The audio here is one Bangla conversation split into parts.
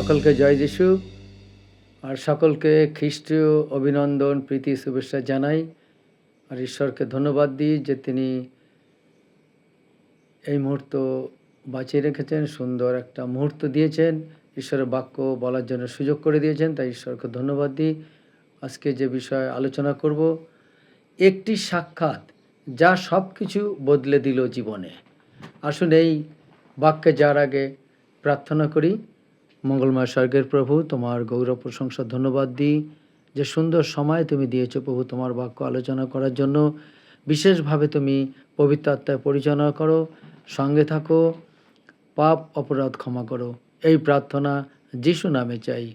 সকলকে জয় যিশু আর সকলকে খ্রিস্টীয় অভিনন্দন প্রীতি শুভেচ্ছা জানাই। আর ঈশ্বরকে ধন্যবাদ দিই যে তিনি এই মুহূর্ত বাঁচিয়ে রেখেছেন, সুন্দর একটা মুহূর্ত দিয়েছেন, ঈশ্বরের বাক্য বলার জন্য সুযোগ করে দিয়েছেন, তাই ঈশ্বরকে ধন্যবাদ দিই। আজকে যে বিষয়ে আলোচনা করব, একটি সাক্ষাৎ যা সব কিছু বদলে দিল জীবনে। আসুন এই বাক্যে যাওয়ার আগে প্রার্থনা করি। মঙ্গলময় স্বর্গের প্রভু, তোমার গৌরব প্রশংসা ধন্যবাদ দিই যে সুন্দর সময় তুমি দিয়েছো প্রভু তোমার বাক্য আলোচনা করার জন্য। বিশেষভাবে তুমি পবিত্র আত্মায় পরিচালনা করো, সঙ্গে থাকো, পাপ অপরাধ ক্ষমা করো, এই প্রার্থনা যিশু নামে চাই,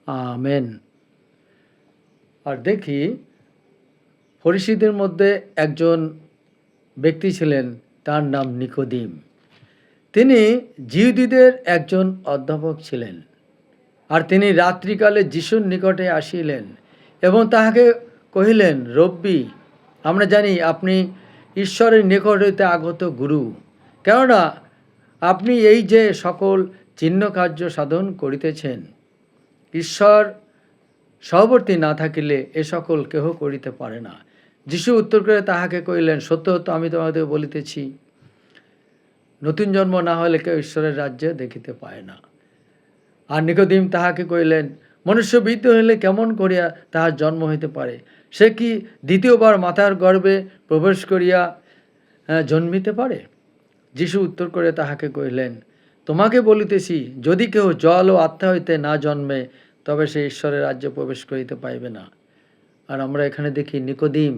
আমেন। আর দেখি ফরিসীদের মধ্যে একজন ব্যক্তি ছিলেন, তার নাম নিকোদিম। তিনি জিহুদীদের একজন অধ্যাপক ছিলেন। আর তিনি রাত্রিকালে যিশুর নিকটে আসিলেন এবং তাহাকে কহিলেন, রব্বি, আমরা জানি আপনি ঈশ্বরের নিকট হইতে আগত গুরু, কেননা আপনি এই যে সকল চিহ্ন কার্য সাধন করিতেছেন, ঈশ্বর সহবর্তী না থাকিলে এ সকল কেহ করিতে পারে না। যিশু উত্তর করে তাহাকে কহিলেন, সত্য সত্য আমি তোমাদের বলিতেছি, নতুন জন্ম না হলে কেউ ঈশ্বরের রাজ্যে দেখিতে পায় না। আর নিকোদিম তাহাকে কহিলেন, মনুষ্য বৃদ্ধ হইলে কেমন করিয়া তাহার জন্ম হইতে পারে? সে কি দ্বিতীয়বার মাতার গর্ভে প্রবেশ করিয়া জন্মিতে পারে? যিশু উত্তর করে তাহাকে কহিলেন, তোমাকে বলিতেছি, যদি কেউ জল ও আত্মা হইতে না জন্মে, তবে সে ঈশ্বরের রাজ্যে প্রবেশ করিতে পাইবে না। আর আমরা এখানে দেখি নিকোদিম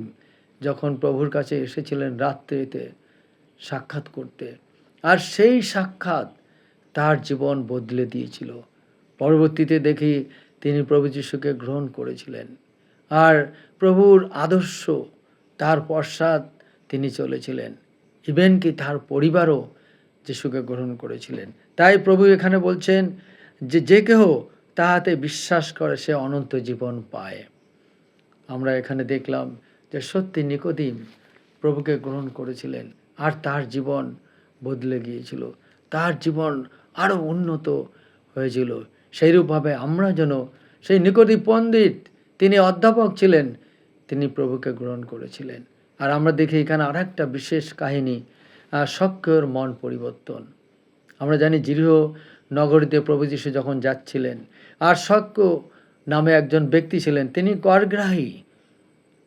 যখন প্রভুর কাছে এসেছিলেন রাত্রিতে সাক্ষাৎ করতে, আর সেই সাক্ষাৎ তার জীবন বদলে দিয়েছিল। পরবর্তীতে দেখি তিনি প্রভু যিশুকে গ্রহণ করেছিলেন, আর প্রভুর আদর্শ তার পশ্চাৎ তিনি চলেছিলেন। ইভেন কি তার পরিবারও যিশুকে গ্রহণ করেছিলেন। তাই প্রভু এখানে বলছেন যে যে কেহ তাহাতে বিশ্বাস করে সে অনন্ত জীবন পায়। আমরা এখানে দেখলাম যে সত্যি নিকোদিম প্রভুকে গ্রহণ করেছিলেন, আর তার জীবন বদলে গিয়েছিল, তার জীবন আরও উন্নত হয়েছিল। সেইরূপভাবে আমরা যেন সেই নিকোদিম পণ্ডিত, তিনি অধ্যাপক ছিলেন, তিনি প্রভুকে গ্রহণ করেছিলেন। আর আমরা দেখি এখানে আর একটা বিশেষ কাহিনী, সক্রিয়র মন পরিবর্তন। আমরা জানি জিরিহ নগরীতে প্রভু যিশু যখন যাচ্ছিলেন, আর সক্য নামে একজন ব্যক্তি ছিলেন, তিনি করগ্রাহী,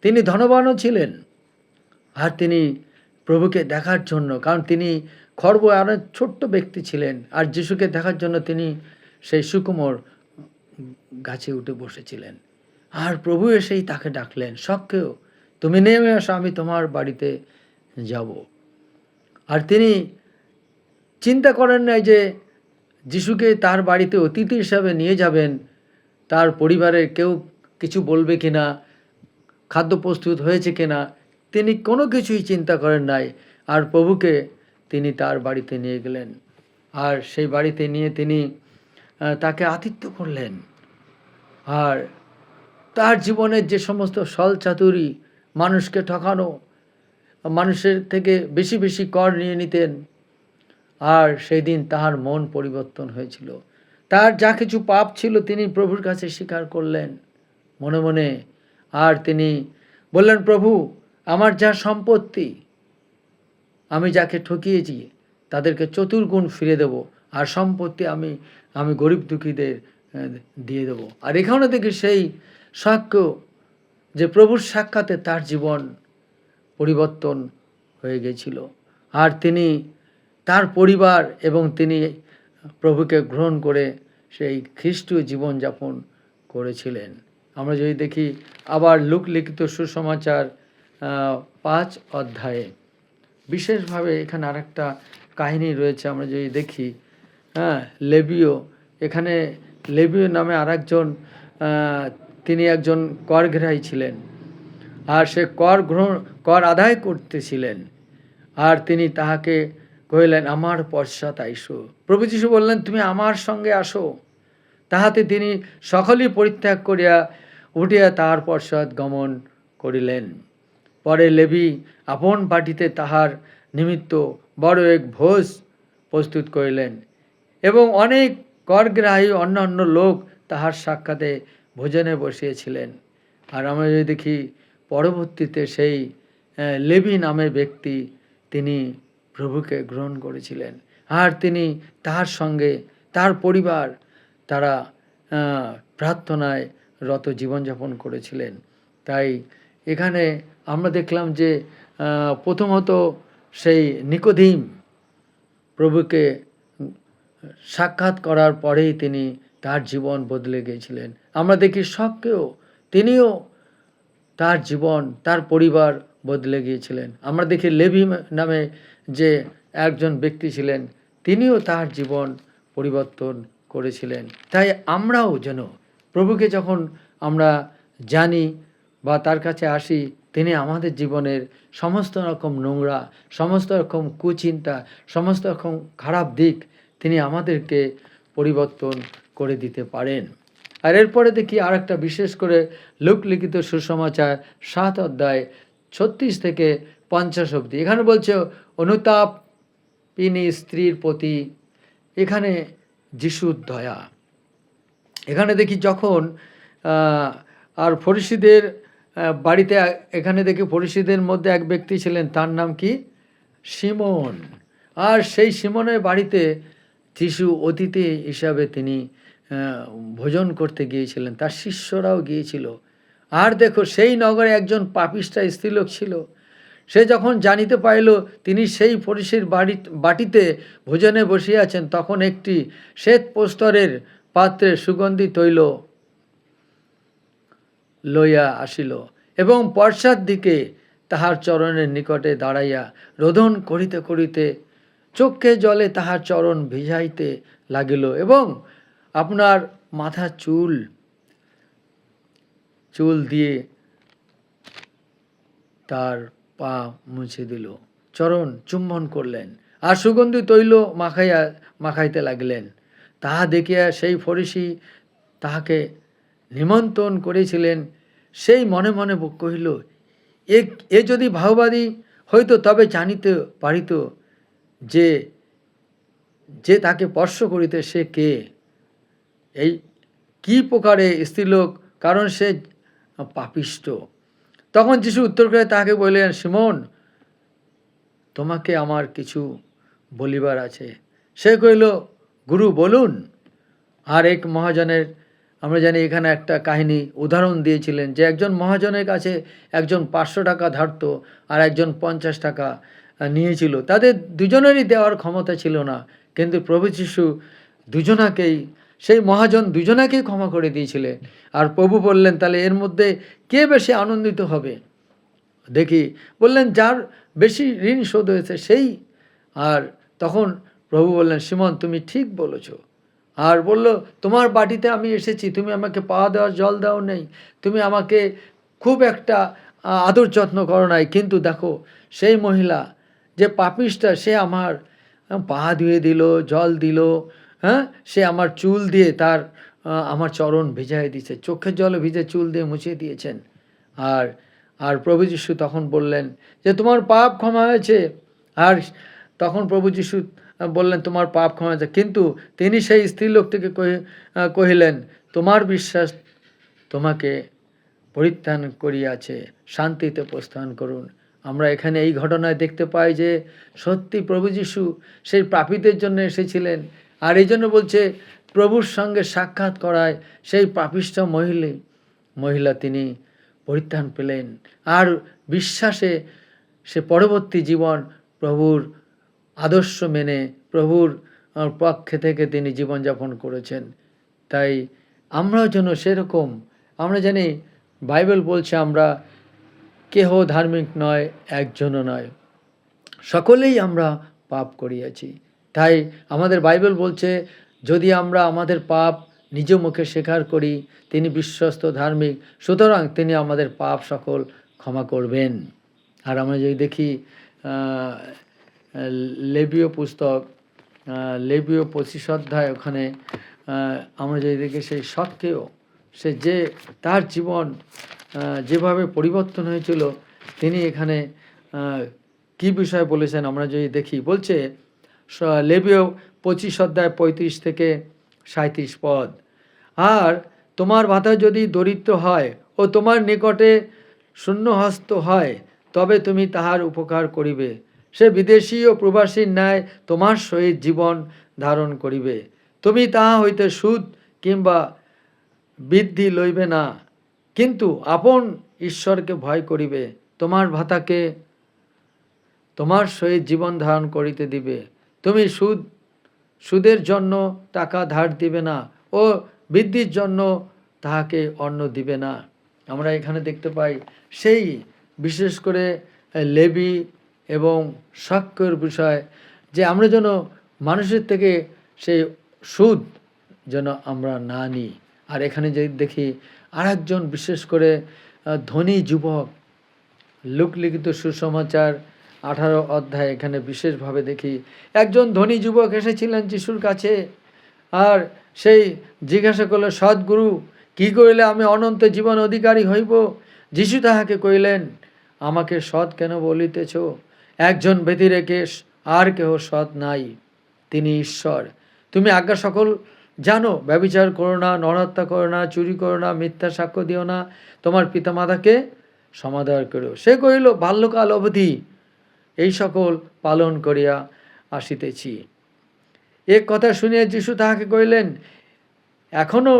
তিনি ধনবানও ছিলেন। আর তিনি প্রভুকে দেখার জন্য, কারণ তিনি খর্ব আর ছোট্ট ব্যক্তি ছিলেন, আর যিশুকে দেখার জন্য তিনি সেই সুকুমর গাছে উঠে বসেছিলেন। আর প্রভু এসেই তাকে ডাকলেন, সক্রিয়, তুমি নেমে আসো, আমি তোমার বাড়িতে যাব। আর তিনি চিন্তা করেন নাই যে যিশুকে তার বাড়িতে অতিথি হিসাবে নিয়ে যাবেন, তার পরিবারের কেউ কিছু বলবে কিনা, খাদ্য প্রস্তুত হয়েছে কিনা, তিনি কোনো কিছুই চিন্তা করেন নাই। আর প্রভুকে তিনি তার বাড়িতে নিয়ে গেলেন, আর সেই বাড়িতে নিয়ে তিনি তাকে আতিথ্য করলেন। আর তার জীবনের যে সমস্ত ছলচাতুরি, মানুষকে ঠকানো, মানুষের থেকে বেশি বেশি কর নিয়ে নিতেন, আর সেই দিন তাহার মন পরিবর্তন হয়েছিল। তার যা কিছু পাপ ছিল তিনি প্রভুর কাছে স্বীকার করলেন মনে মনে। আর তিনি বললেন, প্রভু, আমার যা সম্পত্তি, আমি যাকে ঠকিয়েছি তাদেরকে চতুর্গুণ ফিরে দেব, আর সম্পত্তি আমি গরিব দুঃখীদের দিয়ে দেব। আর এখানে দেখি সেই সাক্ষ্য যে প্রভুর সাক্ষাতে তার জীবন পরিবর্তন হয়ে গেছিল, আর তিনি তার পরিবার এবং তিনি প্রভুকে গ্রহণ করে সেই খ্রিস্টীয় জীবনযাপন করেছিলেন। আমরা যদি দেখি আবার লূক লিখিত সুসমাচার 5 অধ্যায়ে বিশেষভাবে এখানে আরেকটা কাহিনী রয়েছে। আমরা যদি দেখি, লেবীয়, এখানে লেবীয় নামে আরেকজন, তিনি একজন করগ্রাহী ছিলেন, আর সে কর আদায় করতেছিলেন। আর তিনি তাহাকে কহিলেন, আমার পশ্চাৎ আইসো। প্রভু যিশু বললেন, তুমি আমার সঙ্গে আসো। তাহাতে তিনি সকলই পরিত্যাগ করিয়া উঠিয়া তাহার পশ্চাৎ গমন করিলেন। পরে লেবী আপন বাটিতে তাহার নিমিত্ত বড় এক ভোজ প্রস্তুত করিলেন, এবং অনেক করগ্রাহী অন্যান্য লোক তাহার সাক্ষাতে ভোজনে বসিয়েছিলেন। আর আমরা যদি দেখি পরবর্তীতে সেই লেবি নামে ব্যক্তি তিনি প্রভুকে গ্রহণ করেছিলেন, আর তিনি তার সঙ্গে তার পরিবার তারা প্রার্থনায় রত জীবনযাপন করেছিলেন। তাই এখানে আমরা দেখলাম যে প্রথমত সেই নিকোদিম প্রভুকে সাক্ষাৎ করার পরেই তিনি তার জীবন বদলে গিয়েছিলেন। আমরা দেখি শখকেও তিনিও তার জীবন তার পরিবার বদলে গিয়েছিলেন। আমরা দেখি লেভি নামে যে একজন ব্যক্তি ছিলেন তিনিও তার জীবন পরিবর্তন করেছিলেন। তাই আমরাও যেন প্রভুকে যখন আমরা জানি বা তার কাছে আসি, তিনি আমাদের জীবনের সমস্ত রকম নোংরা, সমস্ত রকম কুচিন্তা, সমস্ত রকম খারাপ দিক তিনি আমাদেরকে পরিবর্তন করে দিতে পারেন। আর এরপরে দেখি আর একটা বিশেষ করে লূক লিখিত সুসমাচার 7 অধ্যায় 36 থেকে 50 অবধি। এখানে বলছে অনুতাপিনী স্ত্রীর প্রতি এখানে যিশুর দয়া। এখানে দেখি যখন আর ফরিসীদের বাড়িতে, এখানে দেখি ফরিসীদের মধ্যে এক ব্যক্তি ছিলেন, তার নাম কি? সিমন। আর সেই সিমনের বাড়িতে যিশু অতিথি হিসাবে তিনি ভোজন করতে গিয়েছিলেন, তার শিষ্যরাও গিয়েছিল। আর দেখো সেই নগরে একজন পাপিষ্ঠা স্ত্রীলোক ছিল। সে যখন জানিতে পাইল তিনি সেই ফরিসীর বাটিতে ভোজনে বসিয়াছেন, তখন একটি শ্বেত প্রস্তরের পাত্রে সুগন্ধি তৈল লইয়া আসিল এবং পশ্চাৎ দিকে তাহার চরণের নিকটে দাঁড়াইয়া রোদন করিতে করিতে চক্ষে জলে তাহার চরণ ভিজাইতে লাগিল এবং আপনার মাথার চুল দিয়ে তার পা মুছে দিল, চরণ চুম্বন করলেন আর সুগন্ধি তৈল মাখাইতে লাগিলেন। তাহা দেখিয়া সেই ফরিসী তাহাকে নিমন্ত্রণ করেছিলেন, সেই মনে মনে কহিল, এ যদি ভাওবাদী হইতো তবে জানিতে পারিত যে তাকে স্পর্শ করিতে সে কে, এই কি প্রকারে স্ত্রীলোক, কারণ সে পাপিষ্ঠ। তখন যিশু উত্তর করে তাহাকে বললেন, সিমন, তোমাকে আমার কিছু বলিবার আছে। সে কহিল, গুরু বলুন। আর এক মহাজনের, আমরা জানি এখানে একটা কাহিনী উদাহরণ দিয়েছিলেন যে একজন মহাজনের কাছে একজন 500 টাকা ধারত আর একজন 50 টাকা নিয়েছিল। তাদের দুজনেরই দেওয়ার ক্ষমতা ছিল না, কিন্তু প্রভু যিশু দুজনাকেই, সেই মহাজন দুজনাকেই ক্ষমা করে দিয়েছিলেন। আর প্রভু বললেন, তাহলে এর মধ্যে কে বেশি আনন্দিত হবে? দেখি বললেন, যার বেশি ঋণ শোধ হয়েছে সেই। আর তখন প্রভু বললেন, সিমন, তুমি ঠিক বলেছ। আর বলল, তোমার বাটিতে আমি এসেছি, তুমি আমাকে পাওয়া দেওয়ার জল দাও নেই, তুমি আমাকে খুব একটা আদর যত্ন করো নাই, কিন্তু দেখো সেই মহিলা যে পাপিষ্টা, সে আমার পা ধুয়ে দিল, জল দিল, হ্যাঁ, সে আমার চুল দিয়ে তার আমার চরণ ভিজাই দিয়েছে, চোখের জলে ভিজে চুল দিয়ে মুছিয়ে দিয়েছেন। আর প্রভু যিশু তখন বললেন যে তোমার পাপ ক্ষমা হয়েছে। আর তখন প্রভু যিশু বললেন, তোমার পাপ ক্ষমা হয়েছে। কিন্তু তিনি সেই স্ত্রীলোকটিকে কহিলেন, তোমার বিশ্বাস তোমাকে পরিত্রাণ করিয়াছে, শান্তিতে প্রস্থান করুন। আমরা এখানে এই ঘটনায় দেখতে পাই যে সত্যি প্রভু যিশু সেই পাপীদের জন্য এসেছিলেন। আর এই জন্য বলছে, প্রভুর সঙ্গে সাক্ষাৎ করায় সেই পাপিষ্ঠ মহিলা তিনি পরিত্রাণ পেলেন। আর বিশ্বাসে সে পরবর্তী জীবন প্রভুর আদর্শ মেনে প্রভুর পক্ষে থেকে তিনি জীবনযাপন করেছেন। তাই আমরাও যেন সেরকম, আমরা জানি বাইবেল বলছে আমরা কেহ ধার্মিক নয়, একজনও নয়, সকলেই আমরা পাপ করিয়াছি। তাই আমাদের বাইবেল বলছে, যদি আমরা আমাদের পাপ নিজ মুখে স্বীকার করি, তিনি বিশ্বস্ত ধার্মিক, সুতরাং তিনি আমাদের পাপ সকল ক্ষমা করবেন। আর আমরা যদি দেখি লেবীয় পুস্তক, লেবীয় 25 অধ্যায়, ওখানে আমরা যদি দেখি সেই সত্ত্বেও সে যে তার জীবন যেভাবে পরিবর্তন হয়েছিল, তিনি এখানে কি বিষয় বলেছেন আমরা যদি দেখি, বলছে লেবীয় 25 অধ্যায় 35 থেকে 37 পদ। আর তোমার ভাতা যদি দরিদ্র হয় ও তোমার নিকটে শূন্যহস্ত হয়, তবে তুমি তাহার উপকার করিবে। সে বিদেশী ও প্রবাসীর ন্যায় তোমার সহিত জীবন ধারণ করিবে। তুমি তাহা হইতে সুদ কিংবা বৃদ্ধি লইবে না, কিন্তু আপন ঈশ্বরকে ভয় করিবে। তোমার ভাতাকে তোমার সহিত জীবন ধারণ করিতে দিবে। তুমি সুদের জন্য টাকা ধার দিবে না ও বৃদ্ধির জন্য তাহাকে অন্ন দিবে না। আমরা এখানে দেখতে পাই সেই বিশেষ করে লেবি এবং সাক্ষ্যের বিষয়, যে আমরা যেন মানুষের থেকে সেই সুদ যেন আমরা না নিই। আর এখানে যে দেখি আর একজন বিশেষ করে ধনী যুবক, লূক লিখিত সুসমাচার 18 অধ্যায়, এখানে বিশেষভাবে দেখি একজন ধনী যুবক এসেছিলেন যিশুর কাছে। আর সেই জিজ্ঞাসা করল, সদ্গুরু, কি করিলে আমি অনন্ত জীবন অধিকারী হইব? যিশু তাহাকে কহিলেন, আমাকে সৎ কেন বলিতেছ? একজন ব্যতিরেকে আর কেহ সৎ নাই, তিনি ঈশ্বর। তুমি আজ্ঞা সকল জানো, ব্যভিচার করো না, নরহত্যা করো না, চুরি করো না, মিথ্যা সাক্ষ্য দিও না, তোমার পিতামাতাকে সমাদর করো। সে কহিল, বাল্যকাল অবধি এই সকল পালন করিয়া আসিতেছি। এ কথা শুনিয়া যিশু তাহাকে কহিলেন, এখনও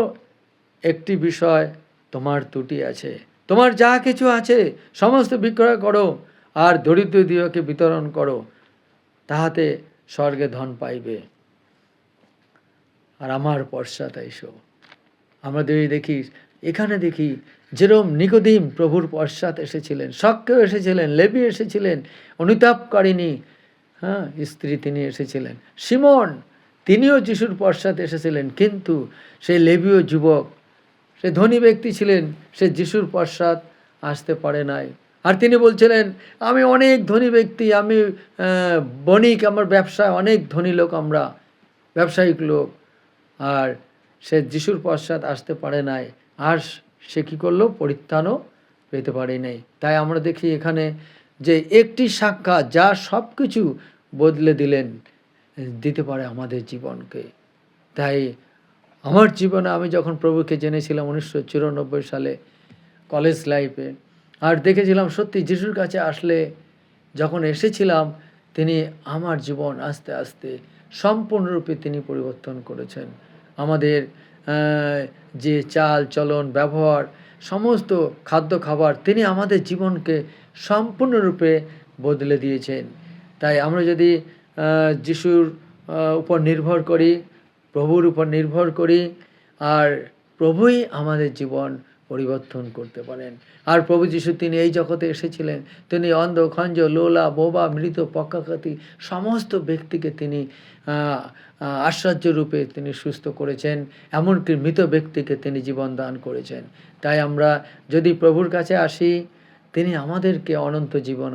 একটি বিষয় তোমার ত্রুটি আছে। তোমার যা কিছু আছে সমস্ত বিক্রয় করো আর দরিদ্রদিগকে বিতরণ করো, তাহাতে স্বর্গে ধন পাইবে, আর আমার পশ্চাৎ আইসো। আমরা দেখি এখানে দেখি যেরম নিকোদিম প্রভুর পশ্চাৎ এসেছিলেন, সাক্ষ্য এসেছিলেন, লেবি এসেছিলেন, অনুতাপকারিণী স্ত্রী তিনি এসেছিলেন, সিমন তিনিও যিশুর পশ্চাৎ এসেছিলেন। কিন্তু সেই লেবীয় যুবক, সে ধনী ব্যক্তি ছিলেন, সে যিশুর পশ্চাৎ আসতে পারে নাই। আর তিনি বলছিলেন, আমি অনেক ধনী ব্যক্তি, আমি বণিক, আমার ব্যবসায় অনেক ধনী লোক, আমরা ব্যবসায়িক লোক। আর সে যিশুর পশ্চাৎ আসতে পারে নাই, আর সে কী করলো? পরিত্রাণও পেতে পারে নাই। তাই আমরা দেখি এখানে যে একটি সাক্ষাৎ যা সব কিছু বদলে দিতে পারে আমাদের জীবনকে। তাই আমার জীবনে আমি যখন প্রভুকে জেনেছিলাম 1994 সালে কলেজ লাইফে, আর দেখেছিলাম সত্যি যিশুর কাছে আসলে, যখন এসেছিলাম, তিনি আমার জীবন আস্তে আস্তে সম্পূর্ণরূপে তিনি পরিবর্তন করেছেন। আমাদের যে চাল চলন ব্যবহার, সমস্ত খাদ্য খাবার, তিনি আমাদের জীবনকে সম্পূর্ণরূপে বদলে দিয়েছেন। তাই আমরা যদি যিশুর উপর নির্ভর করি, প্রভুর উপর নির্ভর করি, আর প্রভুই আমাদের জীবন পরিবর্তন করতে পারেন। আর প্রভু যিশু তিনি এই জগতে এসেছিলেন, তিনি অন্ধ, খঞ্জ, লোলা, বোবা, মৃত, পক্ষাঘাতী সমস্ত ব্যক্তিকে তিনি আশ্চর্যরূপে তিনি সুস্থ করেছেন, এমনকি মৃত ব্যক্তিকে তিনি জীবন দান করেছেন। তাই আমরা যদি প্রভুর কাছে আসি, তিনি আমাদেরকে অনন্ত জীবন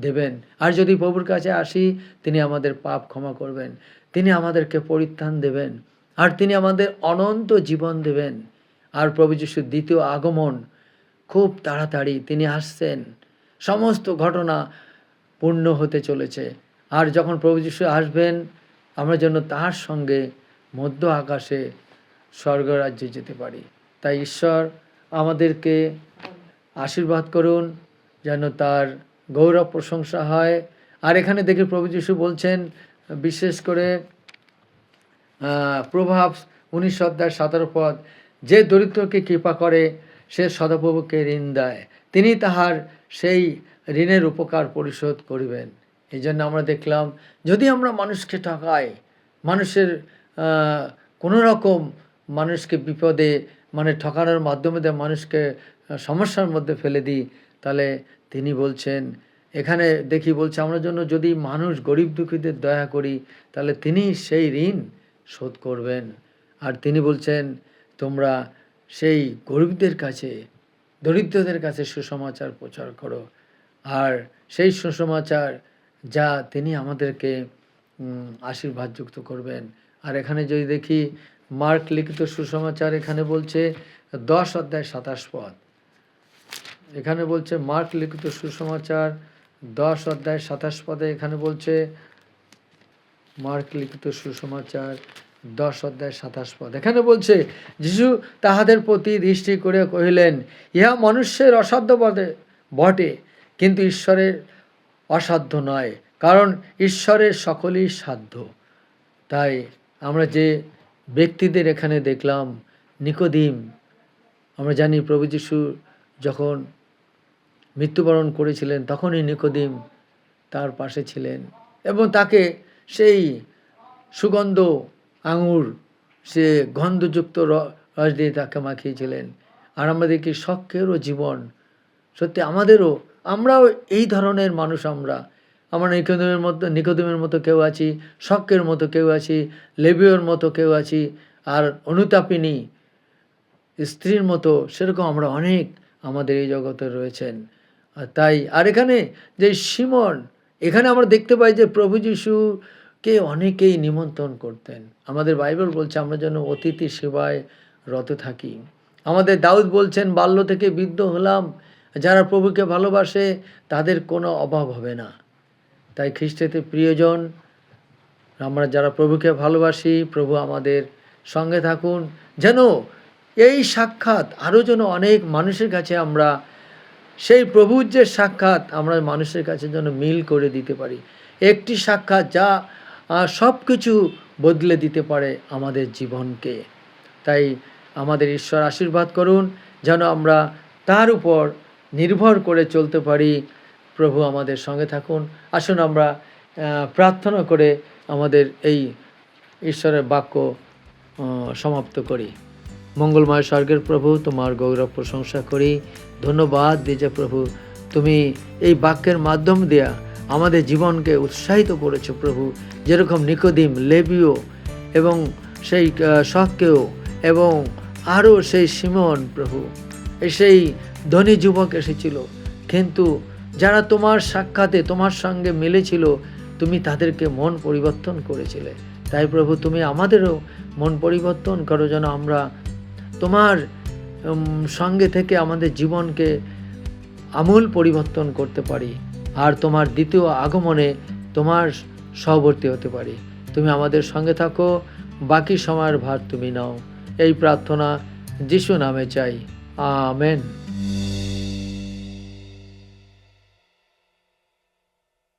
দেবেন। আর যদি প্রভুর কাছে আসি, তিনি আমাদের পাপ ক্ষমা করবেন, তিনি আমাদেরকে পরিত্রাণ দেবেন, আর তিনি আমাদের অনন্ত জীবন দেবেন। আর প্রভু যিশুর দ্বিতীয় আগমন খুব তাড়াতাড়ি তিনি আসছেন, সমস্ত ঘটনা পূর্ণ হতে চলেছে। আর যখন প্রভু যিশু আসবেন, আমরা যেন তার সঙ্গে মধ্য আকাশে স্বর্গরাজ্যে যেতে পারি। তাই ঈশ্বর আমাদেরকে আশীর্বাদ করুন, যেন তার গৌরব প্রশংসা হয়। আর এখানে দেখি প্রভু যিশু বলছেন, বিশেষ করে প্রভাব 19 অধ্যায় 17 পদ, যে দরিদ্রকে কৃপা করে সে সদাপ্রভুকে ঋণ দেয়, তিনি তাহার সেই ঋণের উপকার পরিশোধ করিবেন। এই জন্য আমরা দেখলাম, যদি আমরা মানুষকে ঠকাই, মানুষের কোনো রকম মানুষকে বিপদে ঠকানোর মাধ্যমে মানুষকে সমস্যার মধ্যে ফেলে দিই, তাহলে তিনি বলছেন, এখানে দেখি বলছে, আমরা জন্য যদি মানুষ গরিব দুঃখীদের দয়া করি, তাহলে তিনি সেই ঋণ শোধ করবেন। আর তিনি বলছেন, তোমরা সেই গরিবদের কাছে, দরিদ্রদের কাছে সুসমাচার প্রচার করো। আর সেই সুসমাচার যা তিনি আমাদেরকে আশীর্বাদযুক্ত করবেন। আর এখানে যদি দেখি মার্ক লিখিত সুসমাচার, এখানে বলছে 10 অধ্যায় 27 পদ, এখানে বলছে মার্ক লিখিত সুসমাচার 10 অধ্যায় 27 পদে, এখানে বলছে মার্ক লিখিত সুসমাচার 10:27 এখানে বলছে, যিশু তাহাদের প্রতি দৃষ্টি করে কহিলেন, ইহা মনুষ্যের অসাধ্য বটে, কিন্তু ঈশ্বরের অসাধ্য নয়, কারণ ঈশ্বরের সকলই সাধ্য। তাই আমরা যে ব্যক্তিদের এখানে দেখলাম, নিকোদিম, আমরা জানি প্রভু যিশু যখন মৃত্যুবরণ করেছিলেন তখনই নিকোদিম তার পাশে ছিলেন এবং তাকে সেই সুগন্ধ আঙুর, সে গন্ধযুক্ত রস দিয়ে তাকে মাখিয়েছিলেন। আর আমরা দেখি শক্কেরও জীবন, সত্যি আমরাও এই ধরনের মানুষ। আমরা নিকোদিমের মতো কেউ আছি, শক্কের মতো কেউ আছি, লেবীয়র মতো কেউ আছি, আর অনুতাপিনী স্ত্রীর মতো সেরকম আমরা অনেক আমাদের এই জগতে রয়েছেন। তাই আর এখানে যে সিমন, এখানে আমরা দেখতে পাই যে প্রভু যিশুকে অনেকেই নিমন্ত্রণ করতেন। আমাদের বাইবেল বলছে আমরা যেন অতিথি সেবায় রত থাকি। আমাদের দাউদ বলছেন, বাল্য থেকে বৃদ্ধ হলাম, যারা প্রভুকে ভালোবাসে তাদের কোনো অভাব হবে না। তাই খ্রিস্টেতে প্রিয়জন, আমরা যারা প্রভুকে ভালোবাসি, প্রভু আমাদের সঙ্গে থাকুন, যেন এই সাক্ষাৎ আরও যেন অনেক মানুষের কাছে আমরা সেই প্রভুর যে সাক্ষাৎ আমরা মানুষের কাছে যেন মিল করে দিতে পারি। একটি সাক্ষাৎ যা সব কিছু বদলে দিতে পারে আমাদের জীবনকে। তাই আমাদের ঈশ্বর আশীর্বাদ করুন যেন আমরা তার উপর নির্ভর করে চলতে পারি। প্রভু আমাদের সঙ্গে থাকুন। আসুন আমরা প্রার্থনা করে আমাদের এই ঈশ্বরের বাক্য সমাপ্ত করি। মঙ্গলময় স্বর্গের প্রভু, তোমার গৌরব প্রশংসা করি, ধন্যবাদ দিই যে প্রভু তুমি এই বাক্যের মাধ্যম দিয়া আমাদের জীবনকে উৎসাহিত করেছো প্রভু। যেরকম নিকোদিম, লেবীয় এবং সেই শক্কেও এবং আরও সেই সিমন প্রভু, সেই ধনী যুবক এসেছিল, কিন্তু যারা তোমার সাক্ষাতে তোমার সঙ্গে মিলেছিল তুমি তাদেরকে মন পরিবর্তন করেছিলে। তাই প্রভু তুমি আমাদেরও মন পরিবর্তন করো যেন আমরা তোমার সঙ্গে থেকে আমাদের জীবনকে আমূল পরিবর্তন করতে পারি আর তোমার দ্বিতীয় আগমনে তোমার সহবর্তী হতে পারি। তুমি আমাদের সঙ্গে থাকো, বাকি সময়ের ভার তুমি নাও। এই প্রার্থনা যিশু নামে চাই, আমেন।